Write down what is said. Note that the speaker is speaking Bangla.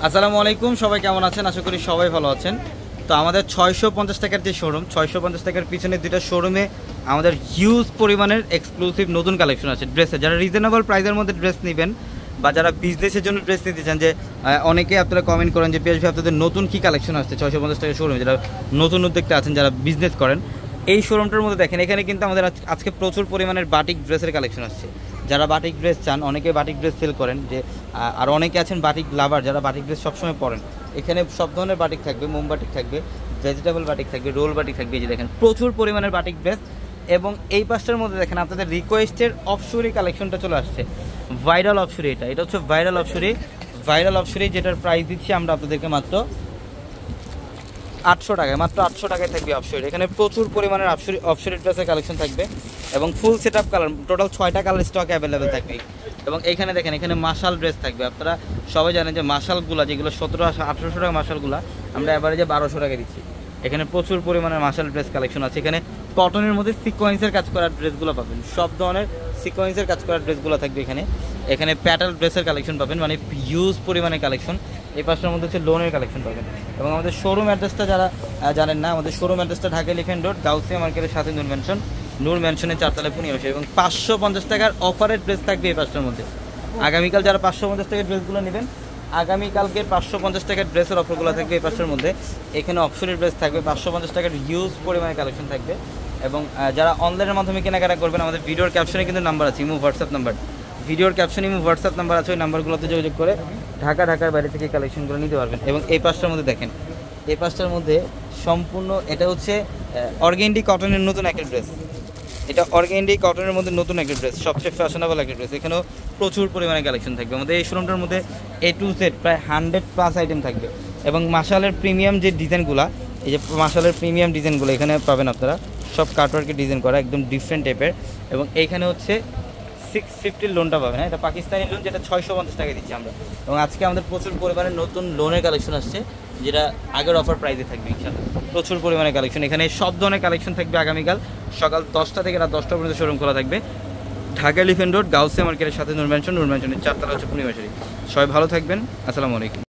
আসসালামু আলাইকুম, সবাই কেমন আছেন? আশা করি সবাই ভালো আছেন। তো আমাদের 650 টাকার যে শোরুম, 650 টাকার পিছনে দুইটা শোরুমে আমাদের হিউজ পরিমাণের এক্সক্লুসিভ নতুন কালেকশন আছে ড্রেসের। যারা রিজনেবল প্রাইসের মধ্যে ড্রেস নেবেন বা যারা বিজনেসের জন্য ড্রেস নিতে চান, যে অনেকে আপনারা কমেন্ট করেন যে পিএসভি আপনাদের নতুন কী কালেকশন আসছে 650 টাকার শোরুমে, যারা নতুন উদ্যোক্তা আছেন, যারা বিজনেস করেন, এই শোরুমটার মধ্যে দেখেন এখানে কিন্তু আমাদের আজকে প্রচুর পরিমাণের বাটিক ড্রেসের কালেকশন আসছে। যারা বাটিক ড্রেস চান, অনেকে বাটিক ড্রেস সেল করেন, যে আর অনেকে আছেন বাটিক লাভার, যারা বাটিক ড্রেস সবসময় পরেন। এখানে সব ধরনের বাটিক থাকবে, মোম বাটিক থাকবে, ভেজিটেবল বাটিক থাকবে, রোল বাটিক থাকবে। এই যে দেখেন প্রচুর পরিমাণের বাটিক ড্রেস। এবং এই পাশটার মধ্যে দেখেন আপনাদের রিকোয়েস্টের অফশুরি কালেকশনটা চলে আসছে, ভাইরাল অফশুরি। এটা হচ্ছে ভাইরাল অফশুরি, যেটার প্রাইস দিচ্ছি আমরা আপনাদেরকে মাত্র 800 টাকায়। মাত্র 800 টাকায় থাকবে অফশুরি। এখানে প্রচুর পরিমাণের অফশুরি ড্রেসের কালেকশন থাকবে এবং full set up colour, total 6টা কালার স্টক অ্যাভেলেবেল থাকবে। এবং এইখানে দেখেন এখানে মাশাল ড্রেস থাকবে। আপনারা সবাই জানেন যে মাশালগুলো যেগুলো 1700-1800 টাকা মাশালগুলো আমরা অ্যাভারেজে 1200 টাকা দিচ্ছি। এখানে প্রচুর পরিমাণের মাশাল ড্রেস কালেকশন আছে। এখানে কটনের মধ্যে সিকোয়েন্সের কাজ করার ড্রেসগুলো পাবেন, সব ধরনের সিকোয়েন্সের কাজ করার ড্রেসগুলো থাকবে। এখানে প্যাটাল ড্রেসের কালেকশন পাবেন, মানে হিউজ পরিমাণে কালেকশন। এই পাশটার মধ্যে হচ্ছে লোনের কালেকশন পাবেন। এবং আমাদের শোরুম অ্যাড্রেসটা যারা জানেন না, আমাদের শোরুম অ্যাড্রেসটা ঢাকা এলিফ্যান্ট রোড, গাউসিয়া মার্কেটের সাথে নূর ম্যানশনের 4 তলায় 15 এবং 550 টাকার অফারের ড্রেস থাকবে এই পাশটার মধ্যে। আগামীকাল যারা 550 টাকার ড্রেসগুলো নেবেন, আগামীকালকে 550 টাকার ড্রেসের অফারগুলো থাকবে এই পাশটার মধ্যে। এখানে অফারের ড্রেস থাকবে, 550 টাকার হিউজ পরিমাণে কালেকশন থাকবে। এবং যারা অনলাইনের মাধ্যমে কেনাকাটা করবেন, আমাদের ভিডিওর ক্যাপশনে কিন্তু নাম্বার আছে, ইমো হোয়াটসঅ্যাপ নাম্বার। ভিডিওর ক্যাপশনে ইমো হোয়াটসঅ্যাপ নাম্বার আছে, ওই নাম্বারগুলোতে যোগাযোগ করে ঢাকার বাইরে থেকে কালেকশনগুলো নিতে পারবেন। এবং এই পাশটার মধ্যে দেখেন, এই পাশটার মধ্যে সম্পূর্ণ এটা হচ্ছে অর্গেন্ডি কটনের নতুন একটা ড্রেস। এটা অর্গেন্ডি কটনের মধ্যে নতুন একটা ড্রেস, সবচেয়ে ফ্যাশনেবল একটা ড্রেস। এখানেও প্রচুর পরিমাণে কালেকশন থাকবে। আমাদের এই শোরুমটার মধ্যে A to Z প্রায় 100+ আইটেম থাকবে। এবং মাশালের প্রিমিয়াম যে ডিজাইনগুলো, এই যে মাশালের প্রিমিয়াম ডিজাইনগুলো এখানে পাবেন আপনারা, সব কাটওয়ার্কের ডিজাইন করা, একদম ডিফারেন্ট টাইপের। এবং এইখানে হচ্ছে 650 লোনটা পাবেন। এটা পাকিস্তানি লোন, যেটা 650 টাকা দিচ্ছি আমরা। এবং আজকে আমাদের প্রচুর পরিমাণে নতুন লোনের কালেকশন আসছে, যেটা আগের অফার প্রাইসে থাকবে ইনশাআল্লাহ। প্রচুর পরিমাণে কালেকশন, এখানে সব ধরনের কালেকশন থাকবে। আগামীকাল সকাল 10টা থেকে রাত 10টা পর্যন্ত শোরুম খোলা থাকবে, ঢাকা এলিফ্যান্ট রোড, গাউসিয়া মার্কেটের সাথে নূর ম্যানশনের 4 তলা হচ্ছে পূর্ণিমা শাড়ি। সবাই ভালো থাকবেন, আসসালামু আলাইকুম।